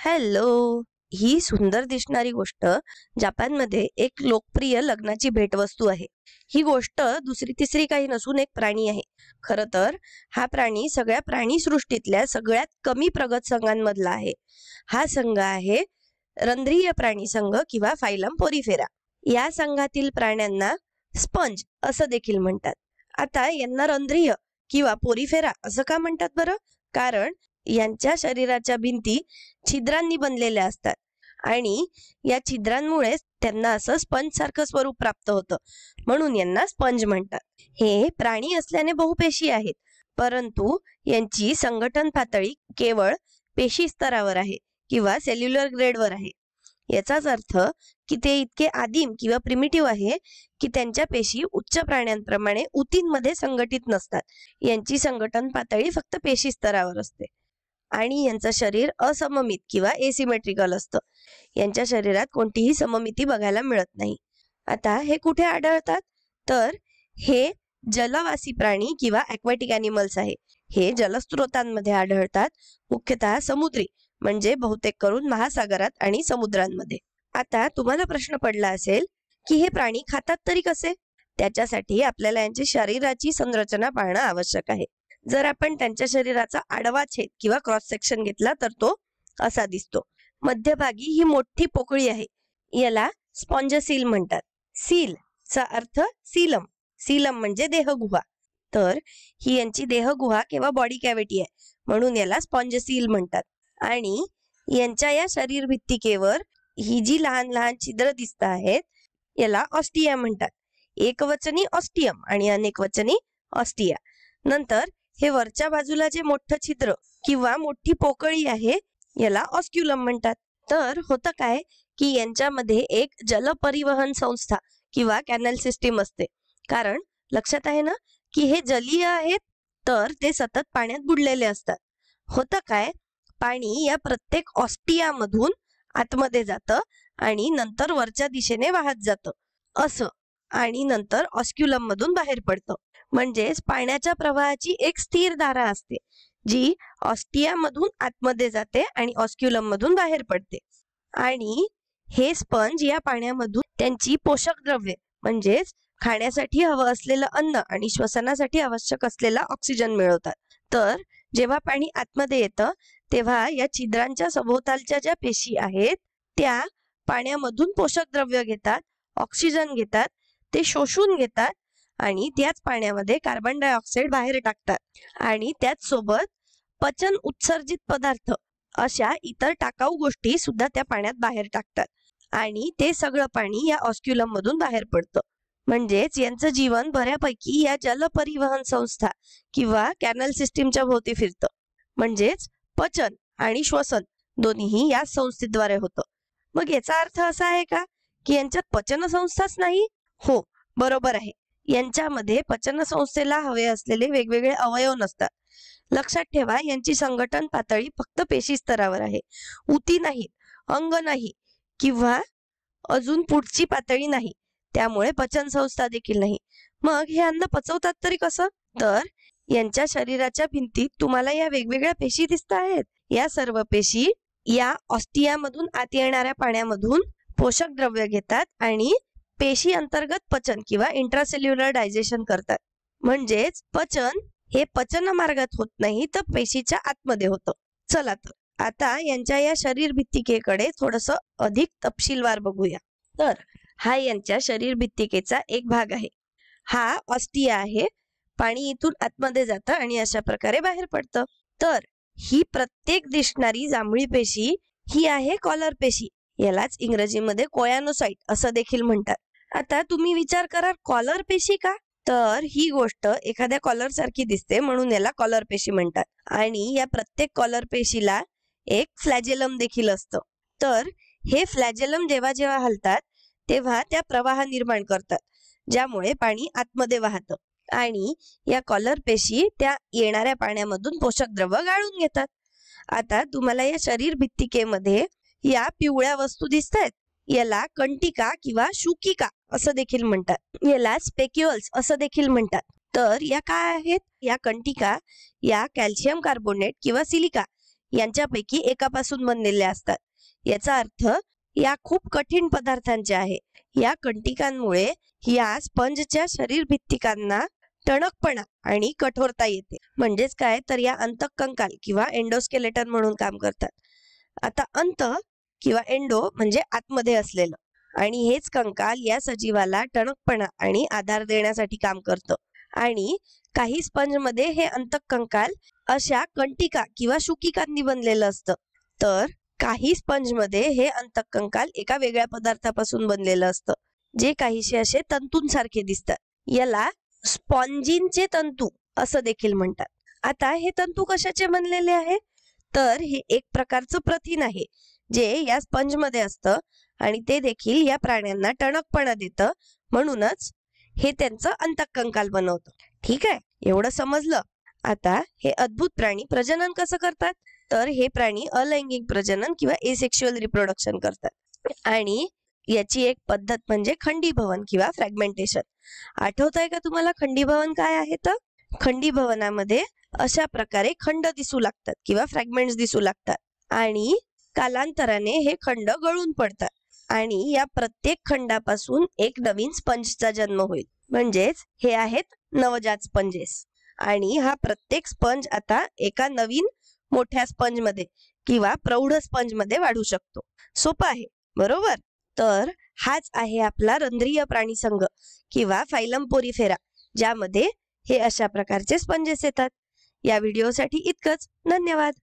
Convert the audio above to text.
Hello. ही सुंदर दिसणारी गोष्ट जपानमध्ये एक लोकप्रिय लग्नाची भेटवस्तू आहे. ही गोष्ट दुसरी तिसरी काही नसून एक प्राणी आहे. खरं तर हा प्राणी सगळ्या प्राणीसृष्टीतल्या सगळ्यात कमी प्रगत संघांमधला आहे. हा संघ आहे रंध्रीय प्राणी संघ किंवा फायलम पोरिफेरा. या संघातील प्राण्यांना स्पंज असं देखील म्हणतात. आता यांना रंध्रीय किंवा पोरिफेरा असं का म्हणतात बरं? कारण यांच्या शरीराच्या भिंती छिद्रांनी बनलेल्या असतात आणि या छिद्रांमुळे त्यांना असं स्पंज सारखं स्वरूप प्राप्त होतं, म्हणून यांना स्पंज म्हणतात. हे प्राणी असल्याने बहुपेशी आहेत, परंतु यांची संघटन पातळी केवळ पेशी स्तरावर आहे किंवा सेल्युलर ग्रेडवर आहे. याचाच अर्थ की ते इतके आदिम किंवा प्रिमिटिव्ह आहे की त्यांच्या पेशी उच्च प्राण्यांप्रमाणे ऊतींमध्ये संघटित नसतात. यांची संघटन पातळी फक्त पेशी स्तरावर असते आणि यांचं शरीर असममित किंवा एसिमेट्रिकल असतं. यांच्या शरीरात कोणतीही सममिती बघायला मिळत नाही. आता हे कुठे आढळतात? तर हे जलवासी प्राणी किंवा ॲक्वॅटिक ॲनिमल्स आहे. हे जलस्रोतांमध्ये आढळतात, मुख्यतः समुद्री म्हणजे बहुतेक करून महासागरात आणि समुद्रांमध्ये. आता तुम्हाला प्रश्न पडला असेल की हे प्राणी खातात तरी कसे? त्याच्यासाठी आपल्याला यांची शरीराची संरचना पाहणं आवश्यक आहे. जर आपण त्यांच्या शरीराचा आडवा छेद किंवा क्रॉस सेक्शन घेतला तर तो असा दिसतो. मध्यभागी ही मोठी पोकळी आहे, याला स्पॉन्जसील म्हणतात. सील चा अर्थ सीलम. सीलम म्हणजे देहगुहा. तर ही यांची देहगुहा किंवा बॉडी कॅव्हिटी आहे, म्हणून याला स्पॉन्जसील म्हणतात. आणि यांच्या या शरीर भित्तिकेवर ही जी लहान लहान छिद्र दिसत आहेत याला ऑस्टिया म्हणतात. एकवचनी ऑस्टियम आणि अनेकवचनी ऑस्टिया. नंतर हे वरच्या बाजूला जे मोठं छिद्र किंवा मोठी पोकळी आहे याला ऑस्क्युलम म्हणतात. तर होतं काय की यांच्यामध्ये एक जलपरिवहन संस्था किंवा कॅनल सिस्टीम असते. कारण लक्षात आहे ना की हे जलीय आहेत, तर ते सतत पाण्यात बुडलेले असतात. होतं काय, पाणी या प्रत्येक ऑस्टियामधून आतमध्ये जातं आणि नंतर वरच्या दिशेने वाहत जातं असं, आणि नंतर ऑस्क्युलम मधून बाहेर पडतं. म्हणजेच पाण्याच्या प्रवाहाची एक स्थिर धारा असते जी ऑस्टिया मधून आतमध्ये जाते आणि ऑस्क्युलम मधून बाहेर पडते. आणि हे स्पंज या पाण्यामधून त्यांची पोषक द्रव्ये म्हणजेच खाण्यासाठी हवं असलेलं अन्न आणि श्वसनासाठी आवश्यक असलेला ऑक्सिजन मिळवतात. तर जेव्हा पाणी आतमध्ये येतं तेव्हा या छिद्रांच्या सभोवतालच्या ज्या पेशी आहेत त्या पाण्यामधून पोषक द्रव्य घेतात, ऑक्सिजन घेतात, ते शोषून घेतात आणि त्याच पाण्यामध्ये कार्बन डायऑक्साईड बाहेर टाकतात. आणि त्याच सोबत पचन उत्सर्जित पदार्थ अशा इतर टाकाऊ गोष्टी सुद्धा त्या पाण्यात बाहेर टाकतात. आणि ते सगळं पाणी या ऑस्क्युलम मधून बाहेर पडतं. म्हणजेच यांचं जीवन बऱ्यापैकी या जलपरिवहन संस्था किंवा कॅनल सिस्टीमच्या भोवती फिरतं. म्हणजेच पचन आणि श्वसन दोन्हीही या संस्थेद्वारे होतं. मग याचा अर्थ असा आहे का की यांच्यात पचन संस्थाच नाही? हो, बरोबर आहे. यांच्यामध्ये पचन संस्थेला हवे असलेले वेगवेगळे अवयव नसतात. लक्षात ठेवा, यांची संघटन पातळी फक्त पेशी स्तरावर आहे. ऊती नाही, अंग नाही किंवा अजून पुढची पातळी नाही. त्यामुळे पचन संस्था देखील नाही. मग हे अन्न पचवतात तरी कसं? तर यांच्या शरीराच्या भिंतीत तुम्हाला या वेगवेगळ्या पेशी दिसत आहेत. या सर्व पेशी या ऑस्टियामधून आत येणाऱ्या पाण्यामधून पोषक द्रव्य घेतात आणि पेशी अंतर्गत पचन किंवा इंट्रासेल्युलर डायजेशन करतात. म्हणजेच पचन हे पचन मार्गात होत नाही तर पेशीच्या आतमध्ये होतं. चला तर आता यांच्या या शरीर भित्तिकेकडे थोडस अधिक तपशीलवार बघूया. तर हा यांच्या शरीर भित्तिकेचा एक भाग आहे. हा ऑस्टिया आहे. पाणी इथून आतमध्ये जातं आणि अशा प्रकारे बाहेर पडतं. तर ही प्रत्येक दिसणारी जांभळी पेशी ही आहे कॉलर पेशी. यालाच इंग्रजीमध्ये कोयानोसाइट असं देखील म्हणतात. आता तुम्ही विचार करा, कॉलर पेशी का? तर ही गोष्ट एखाद्या कॉलर सारखी दिसते म्हणून याला कॉलर पेशी म्हणतात. आणि या प्रत्येक कॉलर पेशीला एक फ्लॅजेलम देखील असतं. तर हे फ्लॅजेलम जेव्हा जेव्हा हलतात तेव्हा त्या प्रवाह निर्माण करतात, ज्यामुळे पाणी आतमध्ये वाहतं आणि या कॉलर पेशी त्या येणाऱ्या पाण्यामधून पोषक द्रव्य गाळून घेतात. आता तुम्हाला या शरीर भित्तिकेमध्ये या पिवळ्या वस्तू दिसतायत, याला कंटिका किंवा शुकिका असं देखील म्हणतात. याला स्पेक्युल्स असं देखील म्हणतात. तर या काय आहेत? या कंटिका या कॅल्शियम कार्बोनेट किंवा सिलिका यांच्यापैकी एकापासून बनलेले असतात. याचा अर्थ या खूप कठीण पदार्थांचे आहे. या कंटिकांमुळे या स्पंजच्या शरीर भित्तिकांना टणकपणा आणि कठोरता येते. म्हणजेच काय तर या अंतःकंकाल किंवा एंडोस्केलेटन म्हणून काम करतात. आता अंत किंवा एंडो म्हणजे आतमध्ये असलेलं, आणि हेच कंकाल या सजीवाला टणकपणा आणि आधार देण्यासाठी काम करतं. आणि काही स्पंज मध्ये हे अंतःकंकाल अशा कंटिका किंवा शुकिकांनी बनलेलं असतं, तर काही स्पंज मध्ये हे अंतःकंकाल एका वेगळ्या पदार्थापासून बनलेलं असतं, जे काहीसे असे तंतूंसारखे दिसतात. याला स्पॉन्जिनचे तंतू असं देखील म्हणतात. आता हे तंतू कशाचे बनलेले आहे, तर हे एक प्रकारचं प्रथिन आहे जे या स्पंज मध्ये असतं आणि ते देखील या प्राण्यांना टणकपणा देतं, म्हणूनच हे त्यांचं अंतःकंकाल बनवतं. ठीक आहे, एवढं समजलं. आता हे अद्भुत प्राणी प्रजनन कसं करतात, तर हे प्राणी अलैंगिक प्रजनन किंवा एसेक्शुअल रिप्रोडक्शन करतात. आणि याची एक पद्धत म्हणजे खंडीभवन किंवा फ्रॅगमेंटेशन. आठवतंय का तुम्हाला खंडीभवन काय आहे? तर खंडीभवनामध्ये अशा प्रकारे खंड दिसू लागतात किंवा फ्रॅगमेंट्स दिसू लागतात आणि कालांतराने हे खंड गळून पडतात आणि या प्रत्येक खंडापासून एक नवीन स्पंजचा जन्म होईल. म्हणजेच हे आहेत नवजात स्पंजेस. आणि हा प्रत्येक स्पंज आता एका नवीन मोठ्या स्पंज मध्ये किंवा प्रौढ स्पंज मध्ये वाढू शकतो. सोपं आहे, बरोबर? तर हाच आहे आपला रंध्रीय प्राणी संघ किंवा फायलम पोरिफेरा, ज्यामध्ये हे अशा प्रकारचे स्पंजेस येतात. या व्हिडिओसाठी इतकंच. धन्यवाद.